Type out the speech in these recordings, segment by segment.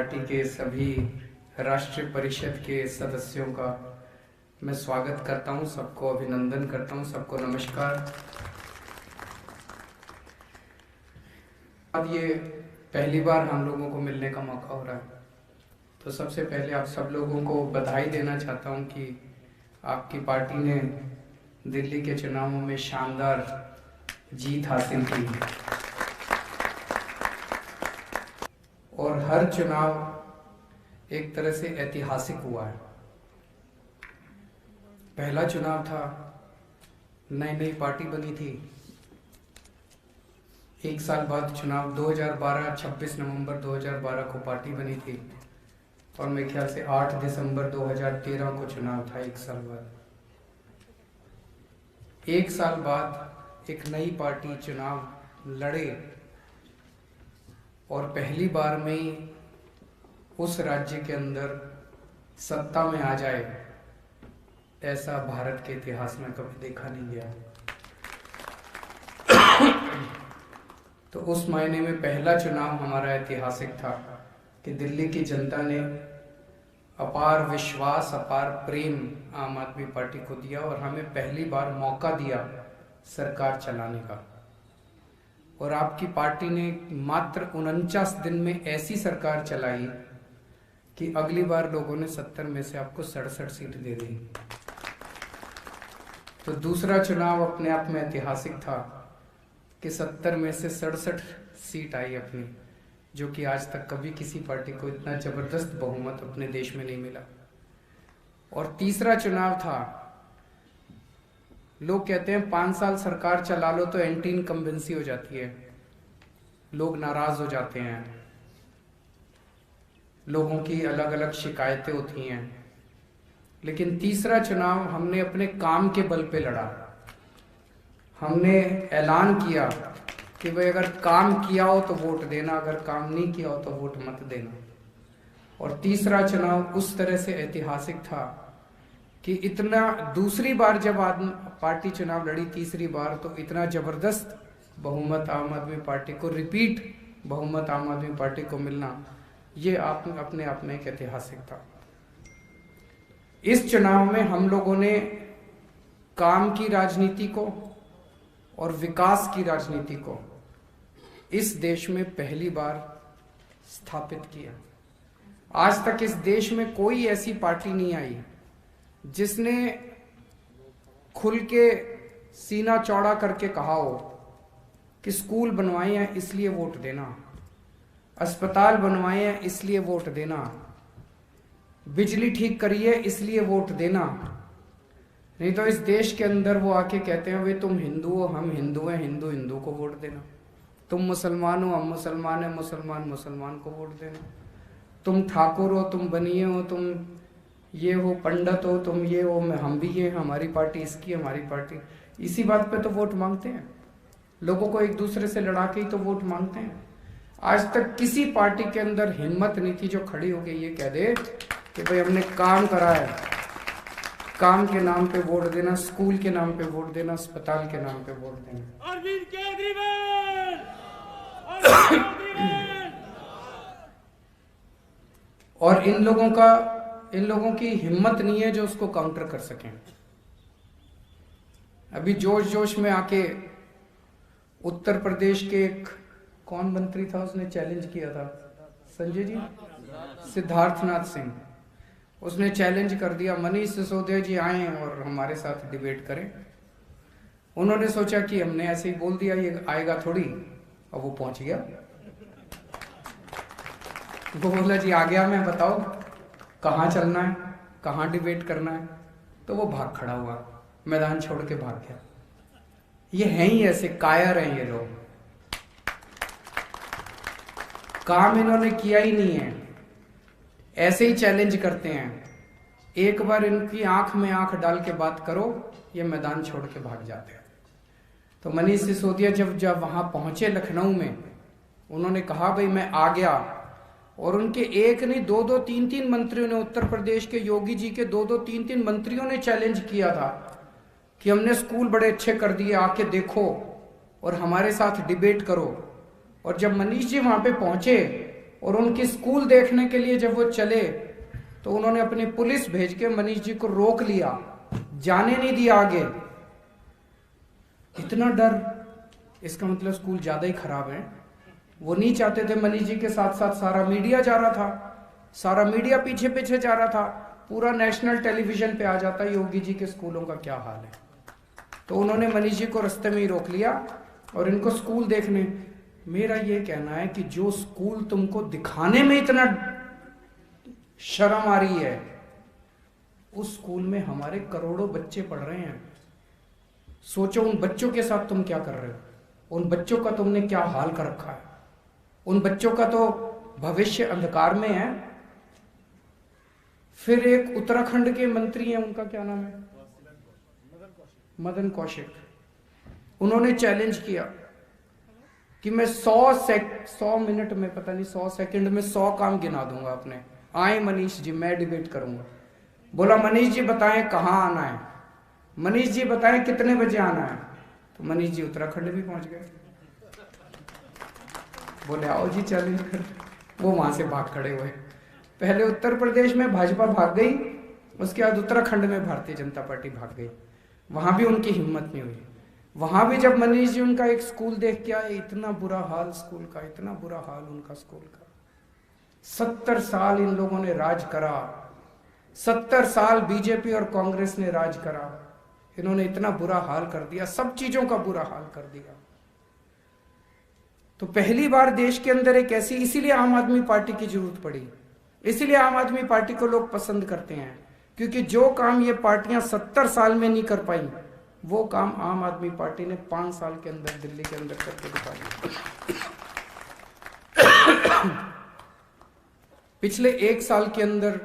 Party के सभी राष्ट्रीय परिषद के सदस्यों का मैं स्वागत करता हूं, सबको अभिनंदन करता हूं, सबको नमस्कार। अब ये पहली बार हम लोगों को मिलने का मौका हो रहा है, तो सबसे पहले आप सब लोगों को बधाई देना चाहता हूं कि आपकी पार्टी ने दिल्ली के चुनावों में शानदार जीत हासिल की और हर चुनाव एक तरह से ऐतिहासिक हुआ है। पहला चुनाव था, नई नई पार्टी बनी थी। एक साल बाद चुनाव 2012 26 नवंबर 2012 को पार्टी बनी थी और मेरे ख्याल से 8 दिसंबर 2013 को चुनाव था। एक साल बाद एक नई पार्टी चुनाव लड़े और पहली बार में ही उस राज्य के अंदर सत्ता में आ जाए, ऐसा भारत के इतिहास में कभी देखा नहीं गया। तो उस मायने में पहला चुनाव हमारा ऐतिहासिक था कि दिल्ली की जनता ने अपार विश्वास, अपार प्रेम आम आदमी पार्टी को दिया और हमें पहली बार मौका दिया सरकार चलाने का। और आपकी पार्टी ने मात्र 49 दिन में ऐसी सरकार चलाई कि अगली बार लोगों ने 70 में से आपको 67 सीट दे दी। तो दूसरा चुनाव अपने आप में ऐतिहासिक था कि 70 में से 67 सीट आई अपनी, जो कि आज तक कभी किसी पार्टी को इतना जबरदस्त बहुमत अपने देश में नहीं मिला। और तीसरा चुनाव था, लोग कहते हैं 5 साल सरकार चला लो तो एंटी इनकम्बेंसी हो जाती है, लोग नाराज हो जाते हैं, लोगों की अलग अलग शिकायतें होती हैं। लेकिन तीसरा चुनाव हमने अपने काम के बल पे लड़ा। हमने ऐलान किया कि भाई अगर काम किया हो तो वोट देना, अगर काम नहीं किया हो तो वोट मत देना। और तीसरा चुनाव उस तरह से ऐतिहासिक था कि इतना, दूसरी बार जब पार्टी चुनाव लड़ी तीसरी बार, तो इतना जबरदस्त बहुमत आम आदमी पार्टी को, रिपीट बहुमत आम आदमी पार्टी को मिलना, ये अपने आप में एक ऐतिहासिक था। इस चुनाव में हम लोगों ने काम की राजनीति को और विकास की राजनीति को इस देश में पहली बार स्थापित किया। आज तक इस देश में कोई ऐसी पार्टी नहीं आई जिसने खुल के सीना चौड़ा करके कहा हो कि स्कूल बनवाए हैं इसलिए वोट देना, अस्पताल बनवाए हैं इसलिए वोट देना, बिजली ठीक करिए इसलिए वोट देना। नहीं तो इस देश के अंदर वो आके कहते हैं भाई तुम हिंदू हो, हम हिंदू हैं, हिंदू हिंदू को वोट देना, तुम मुसलमान हो, हम मुसलमान हैं, मुसलमान मुसलमान को वोट देना, तुम ठाकुर हो, तुम बनिए हो, तुम ये हो, पंडित हो, तुम ये हो, हम भी ये, हमारी पार्टी इसकी, हमारी पार्टी। इसी बात पे तो वोट मांगते हैं, लोगों को एक दूसरे से लड़ा के ही तो वोट मांगते हैं। आज तक किसी पार्टी के अंदर हिम्मत नहीं थी जो खड़ी होके ये कह दे कि भाई हमने काम करा है, काम के नाम पे वोट देना, स्कूल के नाम पे वोट देना, अस्पताल के नाम पे वोट देना। अरविंद केजरीवाल, और इन लोगों की हिम्मत नहीं है जो उसको काउंटर कर सकें। अभी जोश जोश में आके उत्तर प्रदेश के एक कौन मंत्री था, उसने चैलेंज किया था, संजय जी, सिद्धार्थनाथ सिंह, उसने चैलेंज कर दिया मनीष सिसोदिया जी आए और हमारे साथ डिबेट करें। उन्होंने सोचा कि हमने ऐसे ही बोल दिया, ये आएगा थोड़ी, और वो पहुंच गया। वो बोला जी आ गया मैं, बताओ कहाँ चलना है, कहाँ डिबेट करना है। तो वो भाग खड़ा हुआ, मैदान छोड़ के भाग गया। ये हैं ही ऐसे कायर हैं ये लोग, काम इन्होंने किया ही नहीं है, ऐसे ही चैलेंज करते हैं। एक बार इनकी आंख में आंख डाल के बात करो, ये मैदान छोड़ के भाग जाते हैं। तो मनीष सिसोदिया जब वहां पहुंचे लखनऊ में, उन्होंने कहा भाई मैं आ गया, और उनके एक नहीं 2-2 3-3 मंत्रियों ने, उत्तर प्रदेश के योगी जी के 2-2 3-3 मंत्रियों ने चैलेंज किया था कि हमने स्कूल बड़े अच्छे कर दिए, आके देखो और हमारे साथ डिबेट करो। और जब मनीष जी वहां पे पहुंचे और उनकी स्कूल देखने के लिए जब वो चले तो उन्होंने अपनी पुलिस भेज के मनीष जी को रोक लिया, जाने नहीं दिया आगे। इतना डर, इसका मतलब स्कूल ज्यादा ही खराब है। वो नहीं चाहते थे, मनीष जी के साथ साथ सारा मीडिया जा रहा था, सारा मीडिया पीछे पीछे जा रहा था, पूरा नेशनल टेलीविजन पे आ जाता योगी जी के स्कूलों का क्या हाल है। तो उन्होंने मनीष जी को रास्ते में ही रोक लिया और इनको स्कूल देखने। मेरा ये कहना है कि जो स्कूल तुमको दिखाने में इतना शर्म आ रही है, उस स्कूल में हमारे करोड़ों बच्चे पढ़ रहे हैं। सोचो उन बच्चों के साथ तुम क्या कर रहे हो, उन बच्चों का तुमने क्या हाल कर रखा है। उन बच्चों का तो भविष्य अंधकार में है। फिर एक उत्तराखंड के मंत्री हैं, उनका क्या नाम है, मदन कौशिक। उन्होंने चैलेंज किया कि मैं 100 मिनट में, पता नहीं 100 सेकंड में 100 काम गिना दूंगा अपने। आए मनीष जी, मैं डिबेट करूंगा। बोला मनीष जी बताएं कहां आना है, मनीष जी बताएं कितने बजे आना है। तो मनीष जी उत्तराखंड भी पहुंच गए। बोले आओ जी चैलेंज कर। वो वहां से भाग खड़े हुए। पहले उत्तर प्रदेश में भाजपा भाग गई, उसके बाद उत्तराखंड में भारतीय जनता पार्टी भाग गई। वहां भी उनकी हिम्मत नहीं हुई। वहां भी जब मनीष जी उनका एक स्कूल देख के आए, इतना बुरा हाल स्कूल का, इतना बुरा हाल उनका स्कूल का। 70 साल इन लोगों ने राज करा, 70 साल बीजेपी और कांग्रेस ने राज करा। इन्होंने इतना बुरा हाल कर दिया, सब चीजों का बुरा हाल कर दिया। तो पहली बार देश के अंदर एक ऐसी, इसीलिए आम आदमी पार्टी की जरूरत पड़ी, इसीलिए आम आदमी पार्टी को लोग पसंद करते हैं, क्योंकि जो काम ये पार्टियां 70 साल में नहीं कर पाई, वो काम आम आदमी पार्टी ने 5 साल के अंदर दिल्ली के अंदर करके दिखाया। पिछले 1 साल के अंदर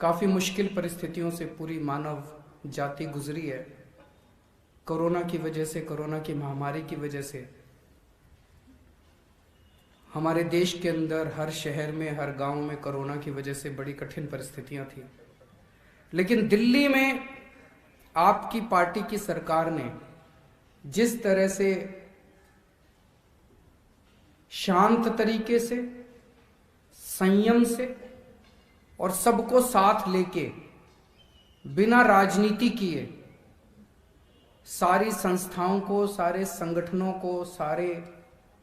काफी मुश्किल परिस्थितियों से पूरी मानव जाति गुजरी है। कोरोना की वजह से, कोरोना की महामारी की वजह से हमारे देश के अंदर हर शहर में, हर गांव में कोरोना की वजह से बड़ी कठिन परिस्थितियां थी। लेकिन दिल्ली में आपकी पार्टी की सरकार ने जिस तरह से शांत तरीके से, संयम से और सबको साथ लेके, बिना राजनीति किए, सारी संस्थाओं को, सारे संगठनों को, सारे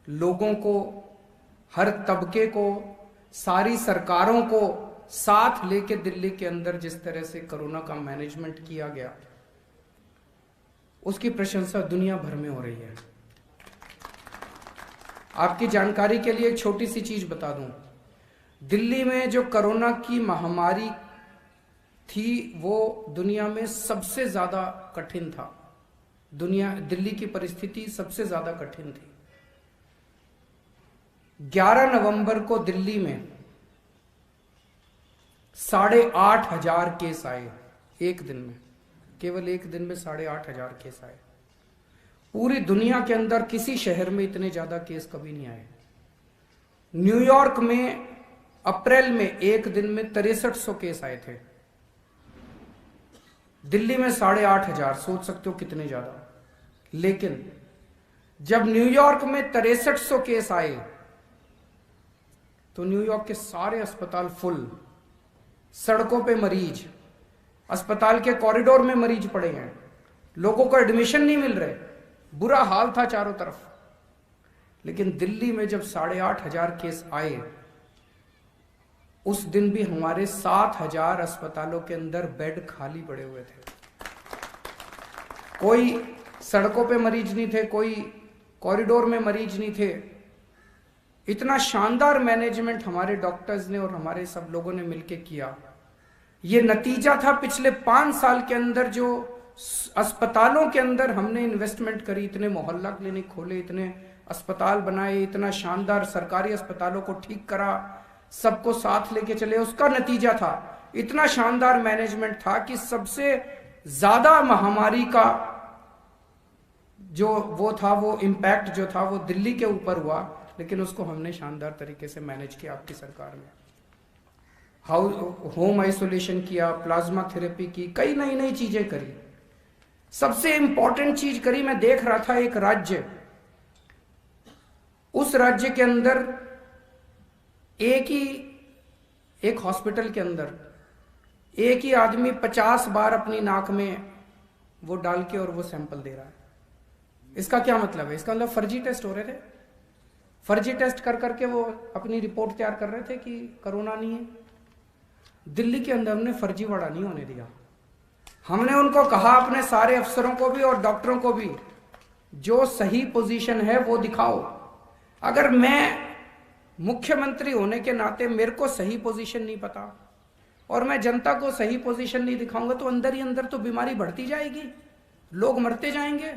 लोगों को, हर तबके को, सारी सरकारों को साथ लेके दिल्ली के अंदर जिस तरह से कोरोना का मैनेजमेंट किया गया, उसकी प्रशंसा दुनिया भर में हो रही है। आपकी जानकारी के लिए एक छोटी सी चीज बता दूं, दिल्ली में जो कोरोना की महामारी थी वो दुनिया में सबसे ज्यादा कठिन था। दिल्ली की परिस्थिति सबसे ज्यादा कठिन थी। 11 नवंबर को दिल्ली में 8,500 केस आए एक दिन में, केवल एक दिन में 8,500 केस आए। पूरी दुनिया के अंदर किसी शहर में इतने ज्यादा केस कभी नहीं आए। न्यूयॉर्क में अप्रैल में एक दिन में 6300 केस आए थे, दिल्ली में 8,500, सोच सकते हो कितने ज्यादा। लेकिन जब न्यूयॉर्क में 6300 केस आए तो न्यूयॉर्क के सारे अस्पताल फुल, सड़कों पे मरीज, अस्पताल के कॉरिडोर में मरीज पड़े हैं, लोगों को एडमिशन नहीं मिल रहे, बुरा हाल था चारों तरफ। लेकिन दिल्ली में जब 8,500 केस आए, उस दिन भी हमारे 7,000 अस्पतालों के अंदर बेड खाली पड़े हुए थे। कोई सड़कों पे मरीज नहीं थे, कोई कॉरिडोर में मरीज नहीं थे। इतना शानदार मैनेजमेंट हमारे डॉक्टर्स ने और हमारे सब लोगों ने मिलकर किया। ये नतीजा था पिछले 5 साल के अंदर जो अस्पतालों के अंदर हमने इन्वेस्टमेंट करी, इतने मोहल्ला क्लिनिक खोले, इतने अस्पताल बनाए, इतना शानदार सरकारी अस्पतालों को ठीक करा, सबको साथ लेके चले, उसका नतीजा था। इतना शानदार मैनेजमेंट था कि सबसे ज्यादा महामारी का जो वो था, वो इम्पैक्ट जो था वो दिल्ली के ऊपर हुआ, लेकिन उसको हमने शानदार तरीके से मैनेज किया आपकी सरकार ने। होम आइसोलेशन किया, प्लाज्मा थेरेपी की, कई नई नई चीजें करी। सबसे इंपॉर्टेंट चीज करी, मैं देख रहा था एक राज्य, उस राज्य के अंदर एक हॉस्पिटल के अंदर एक ही आदमी 50 बार अपनी नाक में वो डाल के और वो सैंपल दे रहा है। इसका क्या मतलब है? इसका मतलब फर्जी टेस्ट हो रहे थे, फर्जी टेस्ट कर करके वो अपनी रिपोर्ट तैयार कर रहे थे कि कोरोना नहीं है। दिल्ली के अंदर हमने फर्जीवाड़ा नहीं होने दिया। हमने उनको कहा, अपने सारे अफसरों को भी और डॉक्टरों को भी, जो सही पोजीशन है वो दिखाओ। अगर मैं मुख्यमंत्री होने के नाते मेरे को सही पोजीशन नहीं पता और मैं जनता को सही पोजीशन नहीं दिखाऊंगा तो अंदर ही अंदर तो बीमारी बढ़ती जाएगी, लोग मरते जाएंगे।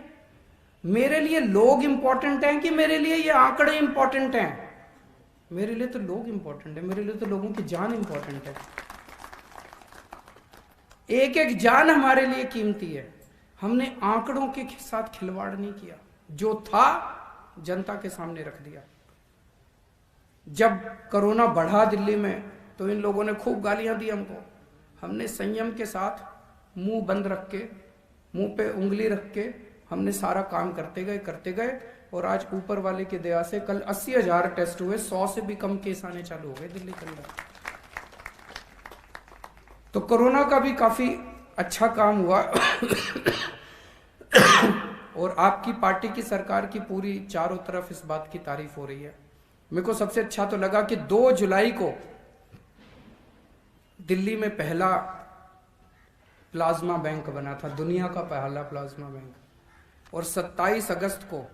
मेरे लिए लोग इंपॉर्टेंट हैं कि मेरे लिए ये आंकड़े इंपॉर्टेंट हैं? मेरे लिए तो लोग इंपॉर्टेंट है, मेरे लिए तो लोगों की जान इंपॉर्टेंट है। एक एक जान हमारे लिए कीमती है। हमने आंकड़ों के साथ खिलवाड़ नहीं किया, जो था जनता के सामने रख दिया। जब कोरोना बढ़ा दिल्ली में तो इन लोगों ने खूब गालियां दी हमको। हमने संयम के साथ मुंह बंद रख के, मुंह पे उंगली रख के हमने सारा काम करते गए और आज ऊपर वाले की दया से कल 80,000 टेस्ट हुए, 100 से भी कम केस आने चालू हो गए दिल्ली के अंदर। तो कोरोना का भी काफी अच्छा काम हुआ और आपकी पार्टी की सरकार की पूरी चारों तरफ इस बात की तारीफ हो रही है। मेरे को सबसे अच्छा तो लगा कि 2 जुलाई को दिल्ली में पहला प्लाज्मा बैंक बना था, दुनिया का पहला प्लाज्मा बैंक, और 27 अगस्त को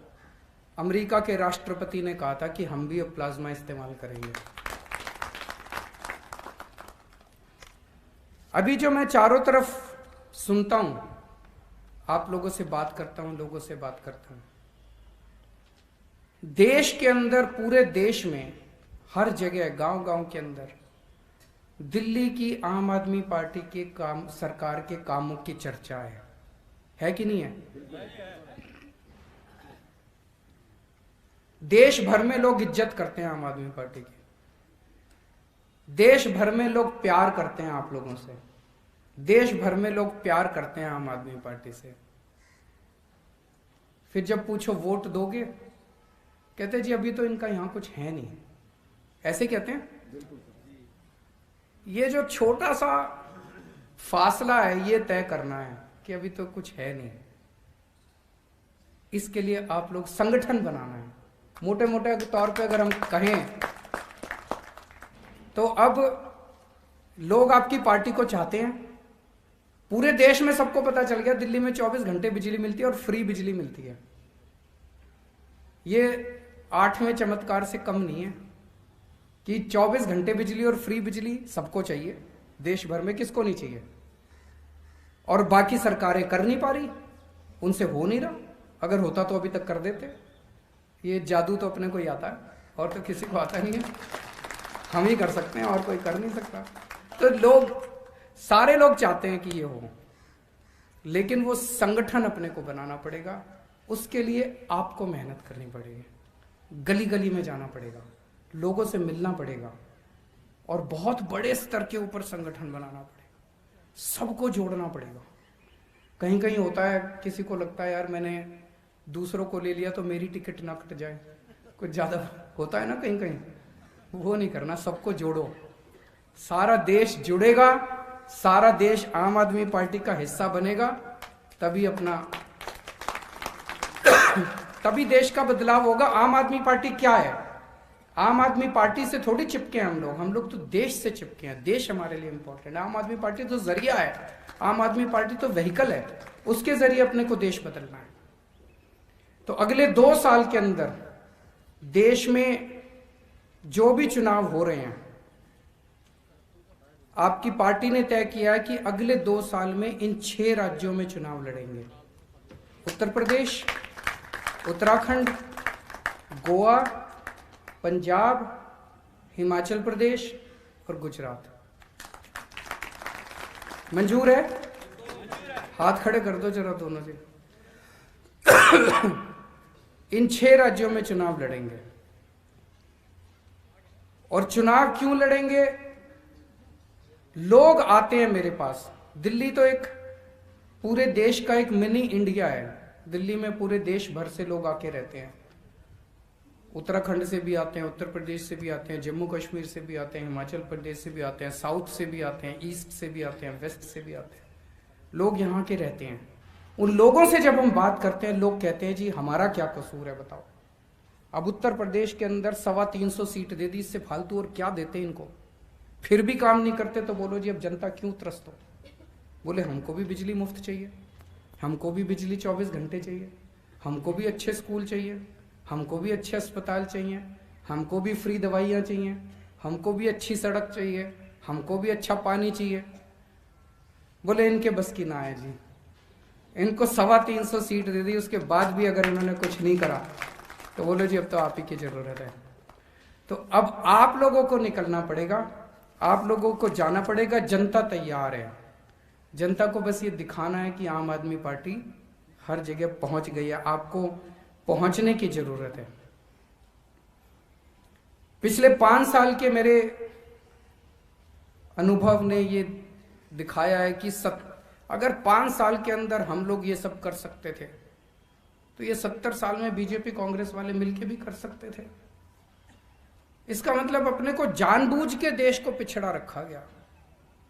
अमेरिका के राष्ट्रपति ने कहा था कि हम भी अब प्लाज्मा इस्तेमाल करेंगे। अभी जो मैं चारों तरफ सुनता हूं, आप लोगों से बात करता हूं, लोगों से बात करता हूं, देश के अंदर, पूरे देश में हर जगह, गांव-गांव के अंदर दिल्ली की आम आदमी पार्टी के काम, सरकार के कामों की चर्चा है कि नहीं है? देश भर में लोग इज्जत करते हैं आम आदमी पार्टी की, देश भर में लोग प्यार करते हैं आप लोगों से, देश भर में लोग प्यार करते हैं आम आदमी पार्टी से। फिर जब पूछो वोट दोगे, कहते जी अभी तो इनका यहां कुछ है नहीं, ऐसे कहते हैं। ये जो छोटा सा फासला है ये तय करना है कि अभी तो कुछ है नहीं, इसके लिए आप लोग संगठन बनाना है। मोटे मोटे तौर पे अगर हम कहें तो अब लोग आपकी पार्टी को चाहते हैं। पूरे देश में सबको पता चल गया दिल्ली में 24 घंटे बिजली मिलती है और फ्री बिजली मिलती है। ये 8वें चमत्कार से कम नहीं है कि 24 घंटे बिजली और फ्री बिजली सबको चाहिए, देश भर में किसको नहीं चाहिए, और बाकी सरकारें कर नहीं पा रही, उनसे हो नहीं रहा। अगर होता तो अभी तक कर देते। ये जादू तो अपने को ही आता है और तो किसी को आता नहीं है, हम ही कर सकते हैं और कोई कर नहीं सकता। तो लोग, सारे लोग चाहते हैं कि ये हो, लेकिन वो संगठन अपने को बनाना पड़ेगा। उसके लिए आपको मेहनत करनी पड़ेगी, गली गली में जाना पड़ेगा, लोगों से मिलना पड़ेगा और बहुत बड़े स्तर के ऊपर संगठन बनाना पड़ेगा, सबको जोड़ना पड़ेगा। कहीं कहीं होता है, किसी को लगता है यार मैंने दूसरों को ले लिया तो मेरी टिकट ना कट जाए, कुछ ज्यादा होता है ना कहीं कहीं, वो नहीं करना। सबको जोड़ो, सारा देश जुड़ेगा, सारा देश आम आदमी पार्टी का हिस्सा बनेगा, तभी देश का बदलाव होगा। आम आदमी पार्टी क्या है? आम आदमी पार्टी से थोड़ी चिपके हैं हम लोग तो देश से चिपके हैं। देश हमारे लिए इंपॉर्टेंट है। आम आदमी पार्टी तो जरिया है, आम आदमी पार्टी तो व्हीकल है, उसके जरिए अपने को देश बदलना है। तो अगले 2 साल के अंदर देश में जो भी चुनाव हो रहे हैं, आपकी पार्टी ने तय किया है कि अगले 2 साल में इन 6 राज्यों में चुनाव लड़ेंगे। उत्तर प्रदेश, उत्तराखंड, गोवा, पंजाब, हिमाचल प्रदेश और गुजरात। मंजूर है? हाथ खड़े कर दो जरा दोनों से। इन 6 राज्यों में चुनाव लड़ेंगे। और चुनाव क्यों लड़ेंगे? लोग आते हैं मेरे पास। दिल्ली तो एक पूरे देश का एक मिनी इंडिया है। दिल्ली में पूरे देश भर से लोग आके रहते हैं। उत्तराखंड से भी आते हैं, उत्तर प्रदेश से भी आते हैं, जम्मू कश्मीर से भी आते हैं, हिमाचल प्रदेश से भी आते हैं, साउथ से भी आते हैं, ईस्ट से भी आते हैं, वेस्ट से भी आते हैं। लोग यहाँ के रहते हैं। उन लोगों से जब हम बात करते हैं, लोग कहते हैं जी हमारा क्या कसूर है बताओ। अब उत्तर प्रदेश के अंदर 325 सीट दे दी, इससे फालतू और क्या देते इनको, फिर भी काम नहीं करते तो बोलो जी अब जनता क्यों त्रस्त हो। बोले हमको भी बिजली मुफ्त चाहिए, हमको भी बिजली 24 घंटे चाहिए, हमको भी अच्छे स्कूल चाहिए, हमको भी अच्छे अस्पताल चाहिए, हमको भी फ्री दवाइयाँ चाहिए, हमको भी अच्छी सड़क चाहिए, हमको भी अच्छा पानी चाहिए। बोले इनके बस की ना है जी। इनको 325 सीट दे दी, उसके बाद भी अगर इन्होंने कुछ नहीं करा तो बोलो जी अब तो आप ही की जरूरत है। तो अब आप लोगों को निकलना पड़ेगा, आप लोगों को जाना पड़ेगा। जनता तैयार है। जनता को बस ये दिखाना है कि आम आदमी पार्टी हर जगह पहुंच गई है, आपको पहुंचने की जरूरत है। पिछले 5 साल के मेरे अनुभव ने ये दिखाया है कि अगर 5 साल के अंदर हम लोग ये सब कर सकते थे तो ये 70 साल में बीजेपी कांग्रेस वाले मिलके भी कर सकते थे। इसका मतलब अपने को जानबूझ के देश को पिछड़ा रखा गया,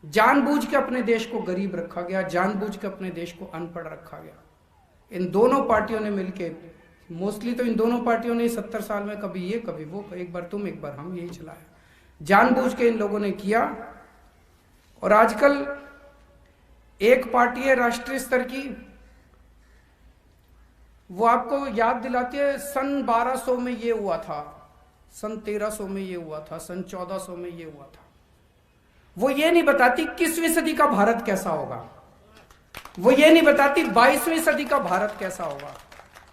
जानबूझ के अपने देश को गरीब रखा गया, जानबूझ के अपने देश को अनपढ़ रखा गया। इन दोनों पार्टियों ने मिलके, मोस्टली तो इन दोनों पार्टियों ने 70 साल में कभी ये कभी वो, एक बार तुम एक बार हम, यही चलाया। जानबूझ के इन लोगों ने किया। और आजकल एक पार्टी है राष्ट्रीय स्तर की, वो आपको याद दिलाती है सन 1200 में ये हुआ था, सन 1300 में ये हुआ था, सन 1400 में ये हुआ था। वो ये नहीं बताती 21वीं सदी का भारत कैसा होगा, वो ये नहीं बताती 22वीं सदी का भारत कैसा होगा।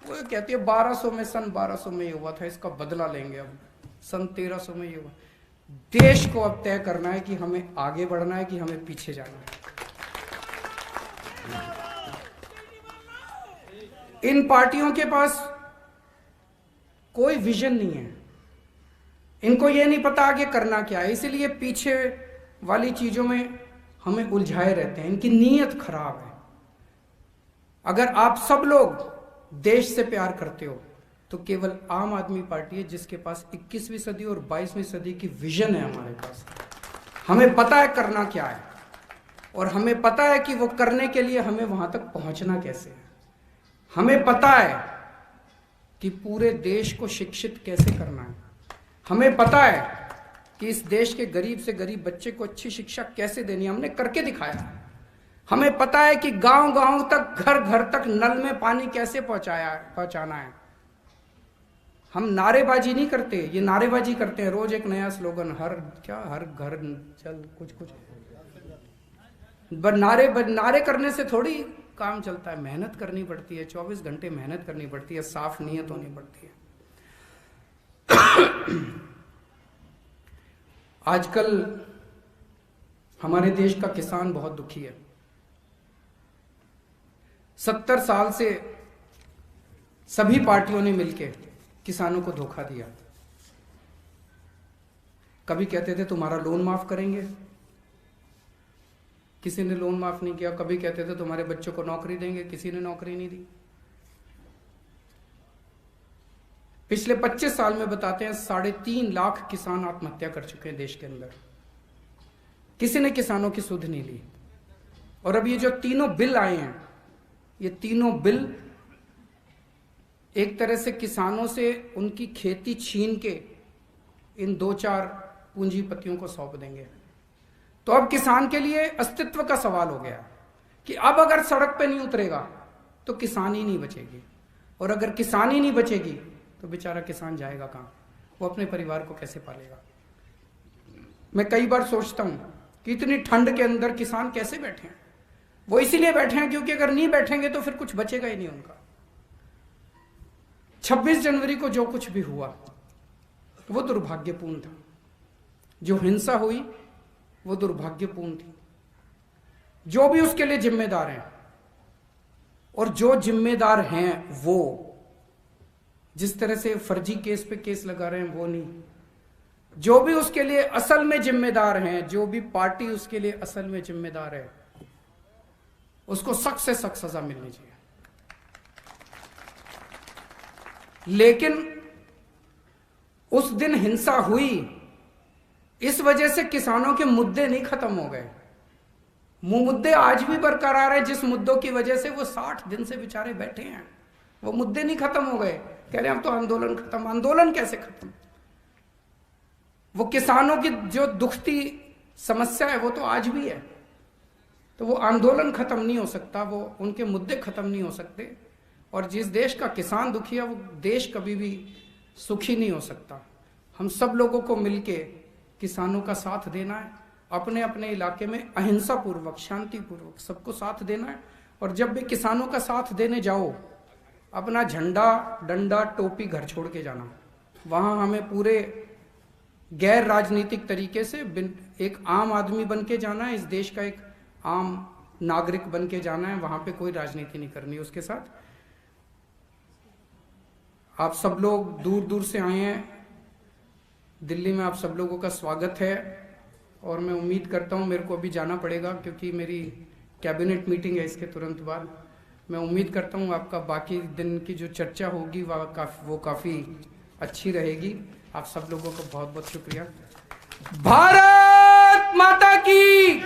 वो कहती है 1200 में, सन 1200 में ये हुआ था, इसका बदला लेंगे। अब सन 1300 में ये हुआ। देश को अब तय करना है कि हमें आगे बढ़ना है कि हमें पीछे जाना है। इन पार्टियों के पास कोई विजन नहीं है, इनको ये नहीं पता आगे करना क्या है, इसलिए पीछे वाली चीजों में हमें उलझाए रहते हैं। इनकी नीयत खराब है। अगर आप सब लोग देश से प्यार करते हो तो केवल आम आदमी पार्टी है जिसके पास 21वीं सदी और 22वीं सदी की विजन है। हमारे पास हमें पता है करना क्या है, और हमें पता है कि वो करने के लिए हमें वहां तक पहुंचना कैसे है। हमें पता है कि पूरे देश को शिक्षित कैसे करना है। हमें पता है कि इस देश के गरीब से गरीब बच्चे को अच्छी शिक्षा कैसे देनी है, हमने करके दिखाया। हमें पता है कि गांव-गांव तक, घर घर तक नल में पानी कैसे पहुंचाना है। हम नारेबाजी नहीं करते, ये नारेबाजी करते हैं, रोज एक नया स्लोगन, हर घर चल कुछ नारे करने से थोड़ी काम चलता है। मेहनत करनी पड़ती है, 24 घंटे मेहनत करनी पड़ती है, साफ नीयत होनी पड़ती है। आजकल हमारे देश का किसान बहुत दुखी है। 70 साल से सभी पार्टियों ने मिलकर किसानों को धोखा दिया। कभी कहते थे तुम्हारा लोन माफ करेंगे, किसी ने लोन माफ नहीं किया। कभी कहते थे तुम्हारे बच्चों को नौकरी देंगे, किसी ने नौकरी नहीं दी। पिछले 25 साल में बताते हैं 3.5 लाख किसान आत्महत्या कर चुके हैं देश के अंदर। किसी ने किसानों की सुध नहीं ली। और अब ये जो तीनों बिल आए हैं, ये तीनों बिल एक तरह से किसानों से उनकी खेती छीन के इन 2-4 पूंजीपतियों को सौंप देंगे। तो अब किसान के लिए अस्तित्व का सवाल हो गया कि अब अगर सड़क पे नहीं उतरेगा तो किसान ही नहीं बचेगी, और अगर किसान ही नहीं बचेगी तो बेचारा किसान जाएगा कहाँ, वो अपने परिवार को कैसे पालेगा। मैं कई बार सोचता हूं कि इतनी ठंड के अंदर किसान कैसे बैठे हैं। वो इसीलिए बैठे हैं क्योंकि अगर नहीं बैठेंगे तो फिर कुछ बचेगा ही नहीं उनका। 26 जनवरी को जो कुछ भी हुआ वो दुर्भाग्यपूर्ण था। जो हिंसा हुई वो दुर्भाग्यपूर्ण थी। जो भी उसके लिए जिम्मेदार हैं, और जो जिम्मेदार हैं वो जिस तरह से फर्जी केस पे केस लगा रहे हैं वो नहीं, जो भी उसके लिए असल में जिम्मेदार हैं, जो भी पार्टी उसके लिए असल में जिम्मेदार है, उसको सख्त से सख्त सजा मिलनी चाहिए। लेकिन उस दिन हिंसा हुई, इस वजह से किसानों के मुद्दे नहीं खत्म हो गए। मुद्दे आज भी बरकरार है। जिस मुद्दों की वजह से वो 60 दिन से बेचारे बैठे हैं, वो मुद्दे नहीं खत्म हो गए। कह रहे हैं अब तो आंदोलन खत्म। आंदोलन कैसे खत्म? वो किसानों की जो दुखती समस्या है वो तो आज भी है। तो वो आंदोलन खत्म नहीं हो सकता, वो उनके मुद्दे खत्म नहीं हो सकते। और जिस देश का किसान दुखी है वो देश कभी भी सुखी नहीं हो सकता। हम सब लोगों को मिलके किसानों का साथ देना है, अपने अपने इलाके में अहिंसा पूर्वक, शांति पूर्वक सबको साथ देना है। और जब भी किसानों का साथ देने जाओ, अपना झंडा, डंडा, टोपी घर छोड़ के जाना। वहां हमें पूरे गैर राजनीतिक तरीके से एक आम आदमी बन के जाना है, इस देश का एक आम नागरिक बन के जाना है। वहां पे कोई राजनीति नहीं करनी उसके साथ। आप सब लोग दूर दूर से आए हैं दिल्ली में, आप सब लोगों का स्वागत है। और मैं उम्मीद करता हूं, मेरे को अभी जाना पड़ेगा क्योंकि मेरी कैबिनेट मीटिंग है इसके तुरंत बाद। मैं उम्मीद करता हूं आपका बाकी दिन की जो चर्चा होगी वो काफ़ी अच्छी रहेगी। आप सब लोगों को बहुत बहुत शुक्रिया। भारत माता की